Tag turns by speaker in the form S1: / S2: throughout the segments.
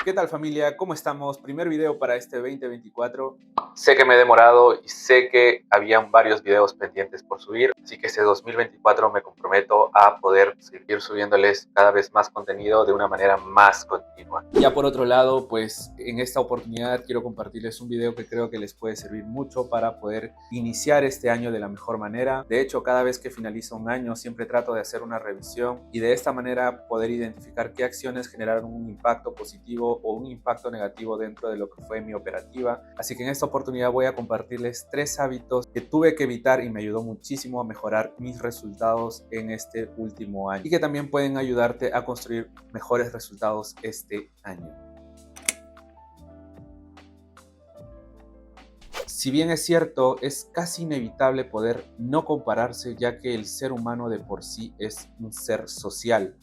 S1: ¿Qué tal, familia? ¿Cómo estamos? Primer video para este 2024. Sé que me he demorado y sé que habían varios videos pendientes por subir, así que este 2024 me comprometo a poder seguir subiéndoles cada vez más contenido de una manera más continua. Ya por otro lado, pues en esta oportunidad quiero compartirles un video que creo que les puede servir mucho para poder iniciar este año de la mejor manera. De hecho, cada vez que finalizo un año siempre trato de hacer una revisión y de esta manera poder identificar qué acciones generaron un impacto positivo o un impacto negativo dentro de lo que fue mi operativa. Así que en esta oportunidad voy a compartirles 3 hábitos que tuve que evitar y me ayudó muchísimo a mejorar mis resultados en este último año y que también pueden ayudarte a construir mejores resultados este año. Si bien es cierto, es casi inevitable poder no compararse, ya que el ser humano de por sí es un ser social.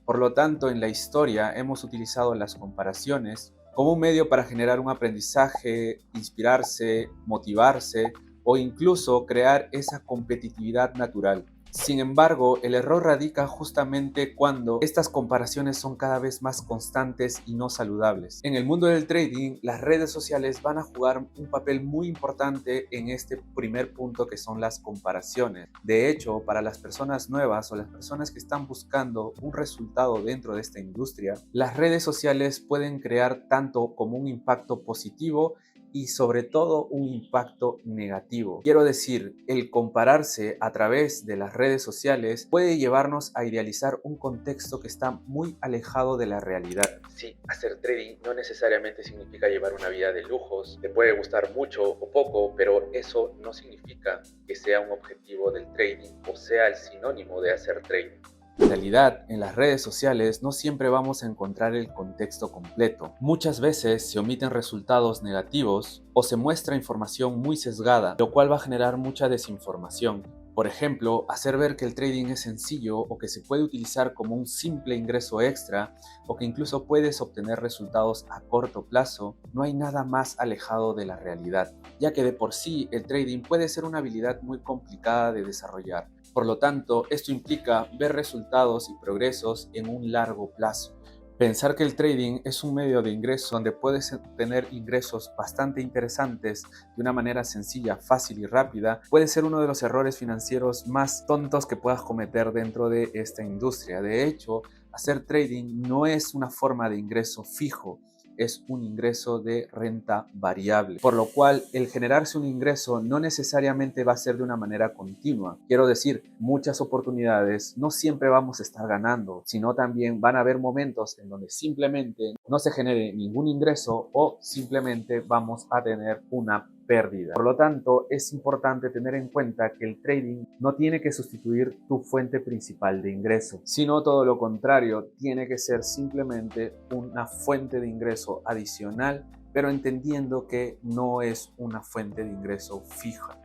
S1: Por lo tanto, en la historia hemos utilizado las comparaciones como un medio para generar un aprendizaje, inspirarse, motivarse o incluso crear esa competitividad natural. Sin embargo, el error radica justamente cuando estas comparaciones son cada vez más constantes y no saludables. En el mundo del trading, las redes sociales van a jugar un papel muy importante en este primer punto, que son las comparaciones. De hecho, para las personas nuevas o las personas que están buscando un resultado dentro de esta industria, las redes sociales pueden crear tanto como un impacto positivo y sobre todo un impacto negativo. Quiero decir, el compararse a través de las redes sociales puede llevarnos a idealizar un contexto que está muy alejado de la realidad. Sí, hacer trading no necesariamente significa llevar una vida de lujos. Te puede gustar mucho o poco, pero eso no significa que sea un objetivo del trading o sea el sinónimo de hacer trading. En realidad, en las redes sociales no siempre vamos a encontrar el contexto completo. Muchas veces se omiten resultados negativos o se muestra información muy sesgada, lo cual va a generar mucha desinformación. Por ejemplo, hacer ver que el trading es sencillo o que se puede utilizar como un simple ingreso extra o que incluso puedes obtener resultados a corto plazo, no hay nada más alejado de la realidad, ya que de por sí el trading puede ser una habilidad muy complicada de desarrollar. Por lo tanto, esto implica ver resultados y progresos en un largo plazo. Pensar que el trading es un medio de ingreso donde puedes tener ingresos bastante interesantes de una manera sencilla, fácil y rápida puede ser uno de los errores financieros más tontos que puedas cometer dentro de esta industria. De hecho, hacer trading no es una forma de ingreso fijo, es un ingreso de renta variable, por lo cual el generarse un ingreso no necesariamente va a ser de una manera continua. Quiero decir, muchas oportunidades no siempre vamos a estar ganando, sino también van a haber momentos en donde simplemente no se genere ningún ingreso o simplemente vamos a tener una pérdida. Por lo tanto, es importante tener en cuenta que el trading no tiene que sustituir tu fuente principal de ingreso, sino todo lo contrario, tiene que ser simplemente una fuente de ingreso adicional, pero entendiendo que no es una fuente de ingreso fija.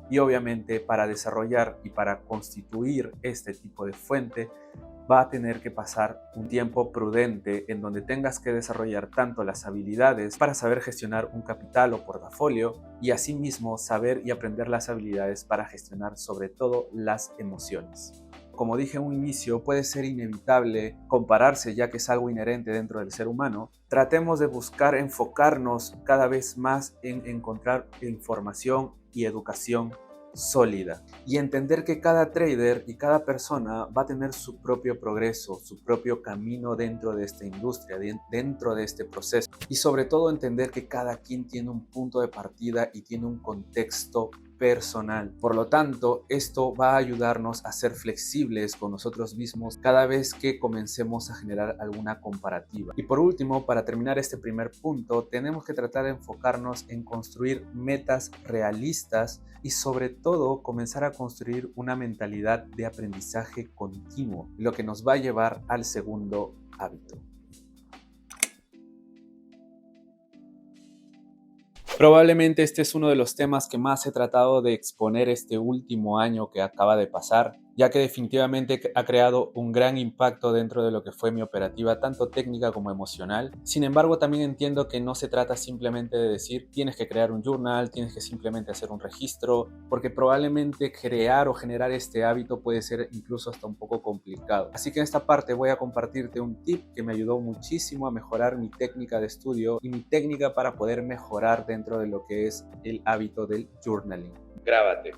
S1: Y obviamente para desarrollar y para constituir este tipo de fuente, va a tener que pasar un tiempo prudente en donde tengas que desarrollar tanto las habilidades para saber gestionar un capital o portafolio y asimismo saber y aprender las habilidades para gestionar sobre todo las emociones. Como dije en un inicio, puede ser inevitable compararse, ya que es algo inherente dentro del ser humano. Tratemos de buscar enfocarnos cada vez más en encontrar información y educación sólida y entender que cada trader y cada persona va a tener su propio progreso, su propio camino dentro de esta industria, dentro de este proceso, y sobre todo entender que cada quien tiene un punto de partida y tiene un contexto personal. Por lo tanto, esto va a ayudarnos a ser flexibles con nosotros mismos cada vez que comencemos a generar alguna comparativa. Y por último, para terminar este primer punto, tenemos que tratar de enfocarnos en construir metas realistas y sobre todo comenzar a construir una mentalidad de aprendizaje continuo, lo que nos va a llevar al segundo hábito. Probablemente este es uno de los temas que más he tratado de exponer este último año que acaba de pasar, ya que definitivamente ha creado un gran impacto dentro de lo que fue mi operativa, tanto técnica como emocional. Sin embargo, también entiendo que no se trata simplemente de decir tienes que crear un journal, tienes que simplemente hacer un registro, porque probablemente crear o generar este hábito puede ser incluso hasta un poco complicado. Así que en esta parte voy a compartirte un tip que me ayudó muchísimo a mejorar mi técnica de estudio y mi técnica para poder mejorar dentro de lo que es el hábito del journaling. Grábate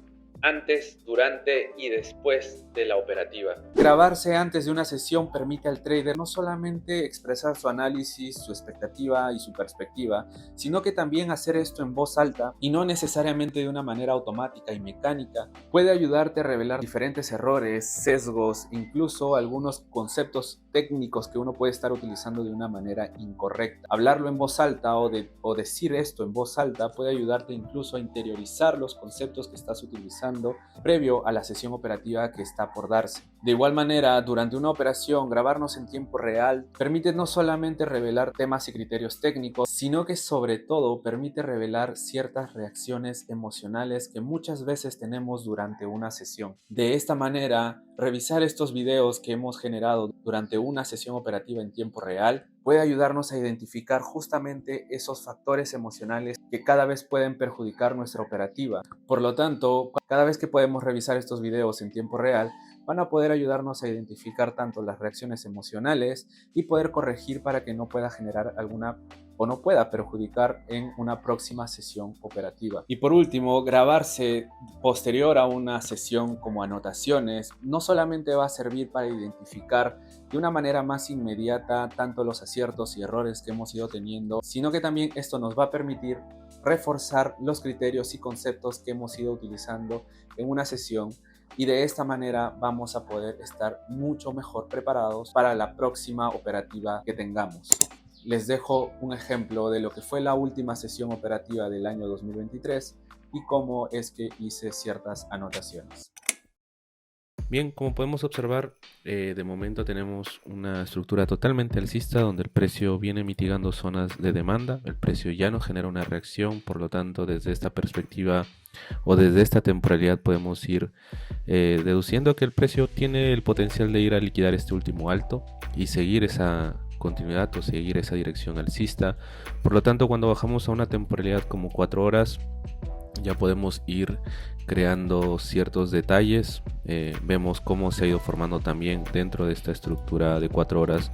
S1: antes, durante y después de la operativa. Grabarse antes de una sesión permite al trader no solamente expresar su análisis, su expectativa y su perspectiva, sino que también hacer esto en voz alta y no necesariamente de una manera automática y mecánica. Puede ayudarte a revelar diferentes errores, sesgos, incluso algunos conceptos técnicos que uno puede estar utilizando de una manera incorrecta. Hablarlo en voz alta o decir esto en voz alta puede ayudarte incluso a interiorizar los conceptos que estás utilizando previo a la sesión operativa que está por darse. De igual manera, durante una operación, grabarnos en tiempo real permite no solamente revelar temas y criterios técnicos, sino que sobre todo permite revelar ciertas reacciones emocionales que muchas veces tenemos durante una sesión. De esta manera, revisar estos videos que hemos generado durante una sesión operativa en tiempo real puede ayudarnos a identificar justamente esos factores emocionales que cada vez pueden perjudicar nuestra operativa. Por lo tanto, cada vez que podemos revisar estos videos en tiempo real, van a poder ayudarnos a identificar tanto las reacciones emocionales y poder corregir para que no pueda generar alguna o no pueda perjudicar en una próxima sesión operativa. Y por último, grabarse posterior a una sesión como anotaciones no solamente va a servir para identificar de una manera más inmediata tanto los aciertos y errores que hemos ido teniendo, sino que también esto nos va a permitir reforzar los criterios y conceptos que hemos ido utilizando en una sesión, y de esta manera vamos a poder estar mucho mejor preparados para la próxima operativa que tengamos. Les dejo un ejemplo de lo que fue la última sesión operativa del año 2023 y cómo es que hice ciertas anotaciones.
S2: Bien, como podemos observar, de momento tenemos una estructura totalmente alcista donde el precio viene mitigando zonas de demanda, el precio ya no genera una reacción, por lo tanto desde esta perspectiva o desde esta temporalidad podemos ir deduciendo que el precio tiene el potencial de ir a liquidar este último alto y seguir esa continuidad o seguir esa dirección alcista. Por lo tanto, cuando bajamos a una temporalidad como 4 horas, ya podemos ir creando ciertos detalles. Vemos cómo se ha ido formando también dentro de esta estructura de 4 horas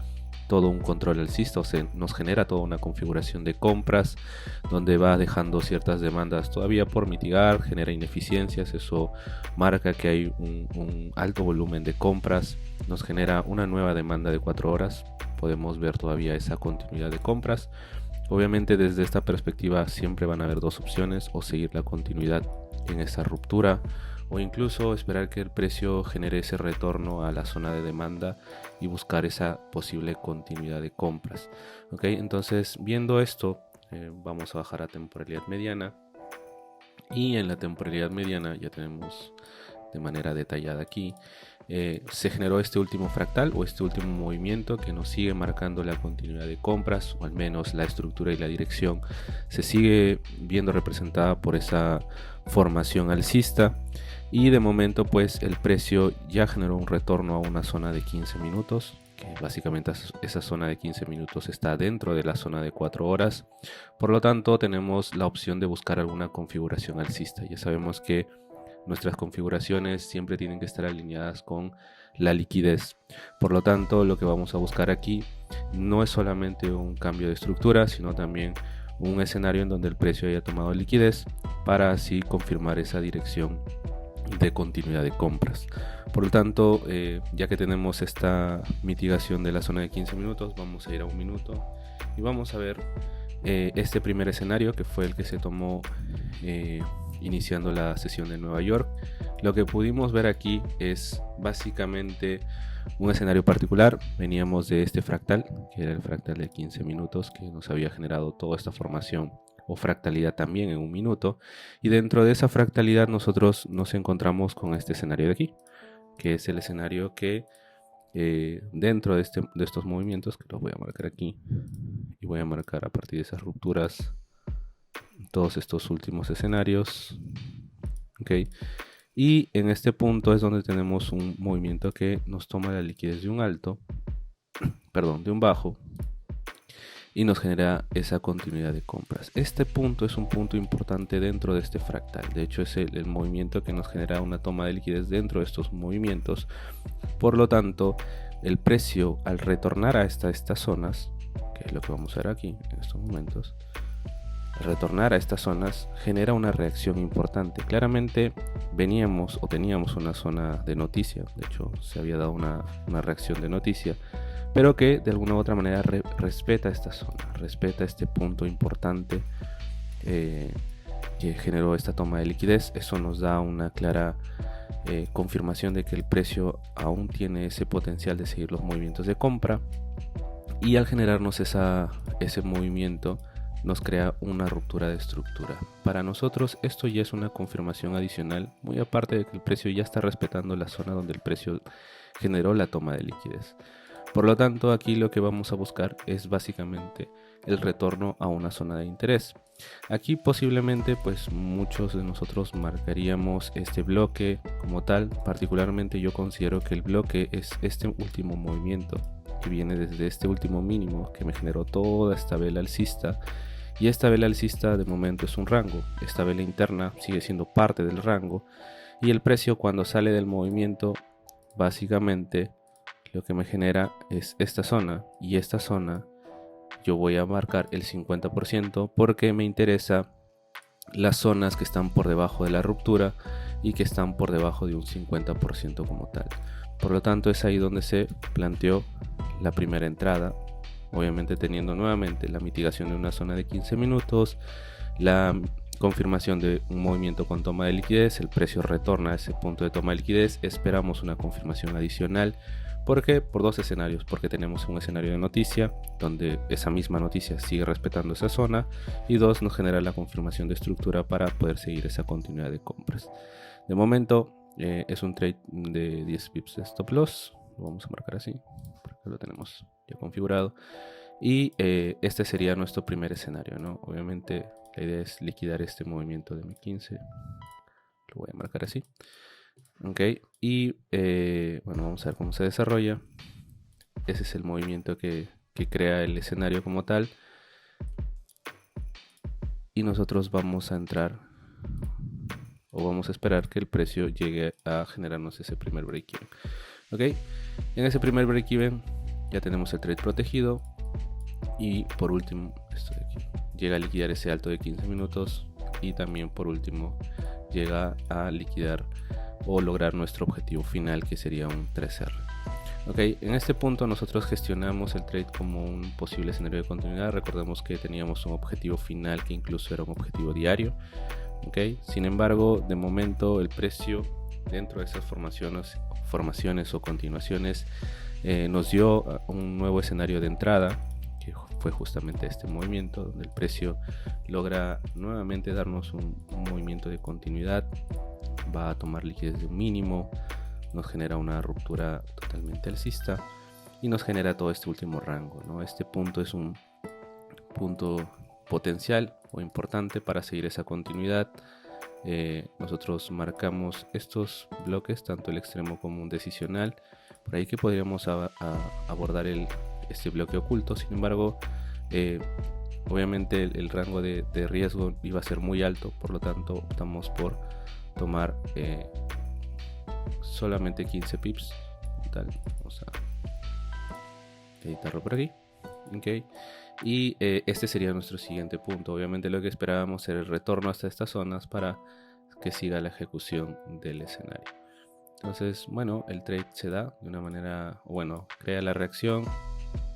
S2: todo un control alcista, o sea, nos genera toda una configuración de compras donde va dejando ciertas demandas todavía por mitigar, genera ineficiencias, eso marca que hay un alto volumen de compras, nos genera una nueva demanda de 4 horas, podemos ver todavía esa continuidad de compras. Obviamente desde esta perspectiva siempre van a haber dos opciones: o seguir la continuidad en esa ruptura o incluso esperar que el precio genere ese retorno a la zona de demanda y buscar esa posible continuidad de compras. ¿Ok? Entonces, viendo esto, vamos a bajar a temporalidad mediana, y en la temporalidad mediana ya tenemos de manera detallada aquí, se generó este último fractal o este último movimiento que nos sigue marcando la continuidad de compras, o al menos la estructura y la dirección se sigue viendo representada por esa formación alcista, y de momento pues el precio ya generó un retorno a una zona de 15 minutos, que básicamente esa zona de 15 minutos está dentro de la zona de 4 horas. Por lo tanto tenemos la opción de buscar alguna configuración alcista. Ya sabemos que nuestras configuraciones siempre tienen que estar alineadas con la liquidez. Por lo tanto, lo que vamos a buscar aquí no es solamente un cambio de estructura, sino también un escenario en donde el precio haya tomado liquidez para así confirmar esa dirección de continuidad de compras. Por lo tanto, ya que tenemos esta mitigación de la zona de 15 minutos, vamos a ir a un minuto y vamos a ver este primer escenario, que fue el que se tomó iniciando la sesión de Nueva York. Lo que pudimos ver aquí es básicamente un escenario particular. Veníamos de este fractal, que era el fractal de 15 minutos, que nos había generado toda esta formación o fractalidad también en un minuto, y dentro de esa fractalidad nosotros nos encontramos con este escenario de aquí, que es el escenario que dentro de estos movimientos, que los voy a marcar aquí y voy a marcar a partir de esas rupturas todos estos últimos escenarios, ¿ok? Y en este punto es donde tenemos un movimiento que nos toma la liquidez de un alto, de un bajo, y nos genera esa continuidad de compras. Este punto es un punto importante dentro de este fractal. De hecho, es el movimiento que nos genera una toma de liquidez dentro de estos movimientos. Por lo tanto, el precio al retornar a estas zonas, que es lo que vamos a ver aquí en estos momentos, al retornar a estas zonas genera una reacción importante. Claramente veníamos o teníamos una zona de noticia, de hecho se había dado una reacción de noticia, pero que de alguna u otra manera respeta esta zona, respeta este punto importante que generó esta toma de liquidez. Eso nos da una clara confirmación de que el precio aún tiene ese potencial de seguir los movimientos de compra, y al generarnos ese movimiento nos crea una ruptura de estructura. Para nosotros esto ya es una confirmación adicional, muy aparte de que el precio ya está respetando la zona donde el precio generó la toma de liquidez. Por lo tanto, aquí lo que vamos a buscar es básicamente el retorno a una zona de interés. Aquí posiblemente pues muchos de nosotros marcaríamos este bloque como tal. Particularmente yo considero que el bloque es este último movimiento que viene desde este último mínimo que me generó toda esta vela alcista, y esta vela alcista de momento es un rango. Esta vela interna sigue siendo parte del rango, y el precio cuando sale del movimiento básicamente lo que me genera es esta zona, y esta zona yo voy a marcar el 50% porque me interesa las zonas que están por debajo de la ruptura y que están por debajo de un 50% como tal. Por lo tanto es ahí donde se planteó la primera entrada, obviamente teniendo nuevamente la mitigación de una zona de 15 minutos, la confirmación de un movimiento con toma de liquidez, el precio retorna a ese punto de toma de liquidez, esperamos una confirmación adicional. ¿Por qué? Por dos escenarios. Porque tenemos un escenario de noticia donde esa misma noticia sigue respetando esa zona, y dos, nos genera la confirmación de estructura para poder seguir esa continuidad de compras. De momento es un trade de 10 pips de stop loss, lo vamos a marcar así porque lo tenemos ya configurado, y este sería nuestro primer escenario, ¿no? Obviamente la idea es liquidar este movimiento de M15, lo voy a marcar así. Ok, y bueno, vamos a ver cómo se desarrolla. Ese es el movimiento que crea el escenario como tal, y nosotros vamos a entrar o vamos a esperar que el precio llegue a generarnos ese primer break-even. Ok, en ese primer break-even ya tenemos el trade protegido, y por último esto de aquí llega a liquidar ese alto de 15 minutos, y también por último llega a liquidar o lograr nuestro objetivo final, que sería un 3R. Ok, en este punto nosotros gestionamos el trade como un posible escenario de continuidad. Recordemos que teníamos un objetivo final que incluso era un objetivo diario. Ok, sin embargo, de momento el precio dentro de esas formaciones o continuaciones nos dio un nuevo escenario de entrada, que fue justamente este movimiento donde el precio logra nuevamente darnos un movimiento de continuidad, va a tomar liquidez de un mínimo, nos genera una ruptura totalmente alcista y nos genera todo este último rango, ¿no? Este punto es un punto potencial o importante para seguir esa continuidad. Nosotros marcamos estos bloques, tanto el extremo como un decisional, por ahí que podríamos abordar este bloque oculto. Sin embargo, obviamente el rango de riesgo iba a ser muy alto, por lo tanto optamos por tomar solamente 15 pips tal. Vamos a editarlo por aquí. Okay. Y este sería nuestro siguiente punto. Obviamente lo que esperábamos era el retorno hasta estas zonas para que siga la ejecución del escenario. Entonces, bueno, el trade se da de una manera, bueno, crea la reacción.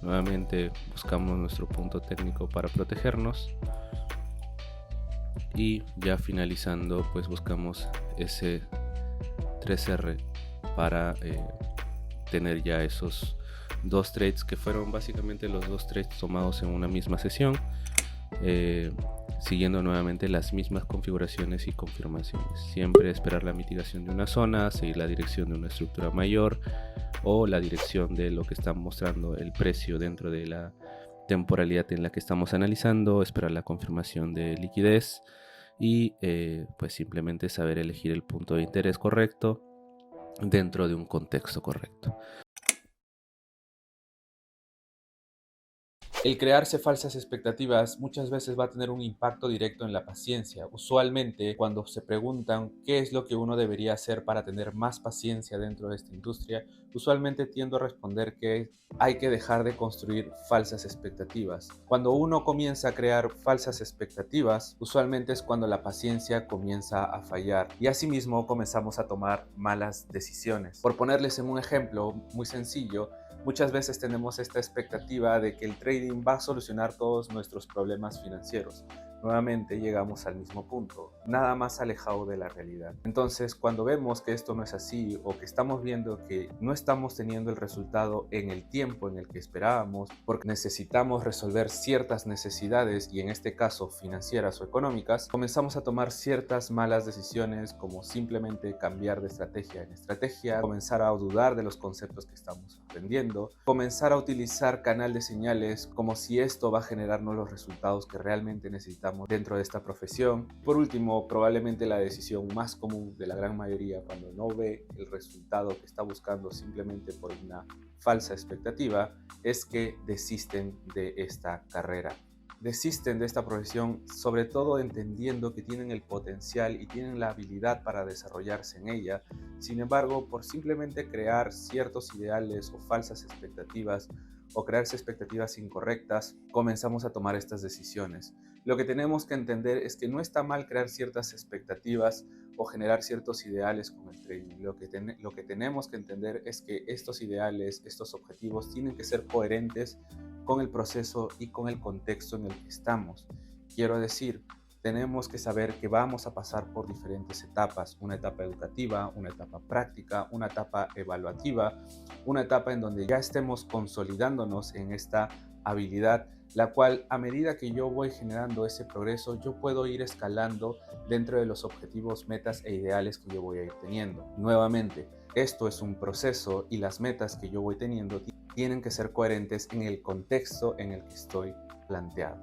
S2: Nuevamente buscamos nuestro punto técnico para protegernos, y ya finalizando pues buscamos ese 3R para tener ya esos dos trades que fueron básicamente los dos trades tomados en una misma sesión, siguiendo nuevamente las mismas configuraciones y confirmaciones. Siempre esperar la mitigación de una zona, seguir la dirección de una estructura mayor o la dirección de lo que está mostrando el precio dentro de la temporalidad en la que estamos analizando, esperar la confirmación de liquidez, y pues simplemente saber elegir el punto de interés correcto dentro de un contexto correcto.
S1: El crearse falsas expectativas muchas veces va a tener un impacto directo en la paciencia. Usualmente, cuando se preguntan qué es lo que uno debería hacer para tener más paciencia dentro de esta industria, usualmente tiendo a responder que hay que dejar de construir falsas expectativas. Cuando uno comienza a crear falsas expectativas, usualmente es cuando la paciencia comienza a fallar y asimismo comenzamos a tomar malas decisiones. Por ponerles en un ejemplo muy sencillo, muchas veces tenemos esta expectativa de que el trading va a solucionar todos nuestros problemas financieros. Nuevamente llegamos al mismo punto, nada más alejado de la realidad. Entonces, cuando vemos que esto no es así o que estamos viendo que no estamos teniendo el resultado en el tiempo en el que esperábamos, porque necesitamos resolver ciertas necesidades y en este caso financieras o económicas, comenzamos a tomar ciertas malas decisiones como simplemente cambiar de estrategia en estrategia, comenzar a dudar de los conceptos que estamos aprendiendo, comenzar a utilizar canal de señales como si esto va a generarnos los resultados que realmente necesitamos dentro de esta profesión. Por último, probablemente la decisión más común de la gran mayoría cuando no ve el resultado que está buscando simplemente por una falsa expectativa es que desisten de esta carrera. Desisten de esta profesión, sobre todo entendiendo que tienen el potencial y tienen la habilidad para desarrollarse en ella. Sin embargo, por simplemente crear ciertos ideales o falsas expectativas o crearse expectativas incorrectas, comenzamos a tomar estas decisiones. Lo que tenemos que entender es que no está mal crear ciertas expectativas o generar ciertos ideales con el trading. Lo que tenemos que entender es que estos ideales, estos objetivos tienen que ser coherentes con el proceso y con el contexto en el que estamos. Quiero decir, tenemos que saber que vamos a pasar por diferentes etapas, una etapa educativa, una etapa práctica, una etapa evaluativa, una etapa en donde ya estemos consolidándonos en esta habilidad, la cual a medida que yo voy generando ese progreso, yo puedo ir escalando dentro de los objetivos, metas e ideales que yo voy a ir teniendo. Nuevamente, esto es un proceso y las metas que yo voy teniendo tienen que ser coherentes en el contexto en el que estoy planteado.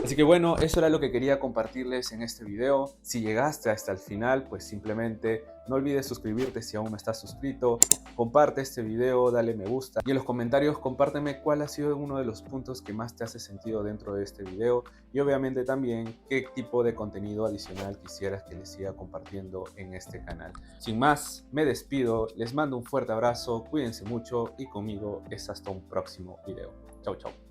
S1: Así que bueno, eso era lo que quería compartirles en este video. Si llegaste hasta el final, pues simplemente no olvides suscribirte si aún no estás suscrito. Comparte este video, dale me gusta y en los comentarios compárteme cuál ha sido uno de los puntos que más te hace sentido dentro de este video y obviamente también qué tipo de contenido adicional quisieras que les siga compartiendo en este canal. Sin más, me despido, les mando un fuerte abrazo, cuídense mucho y conmigo es hasta un próximo video. Chau, chau.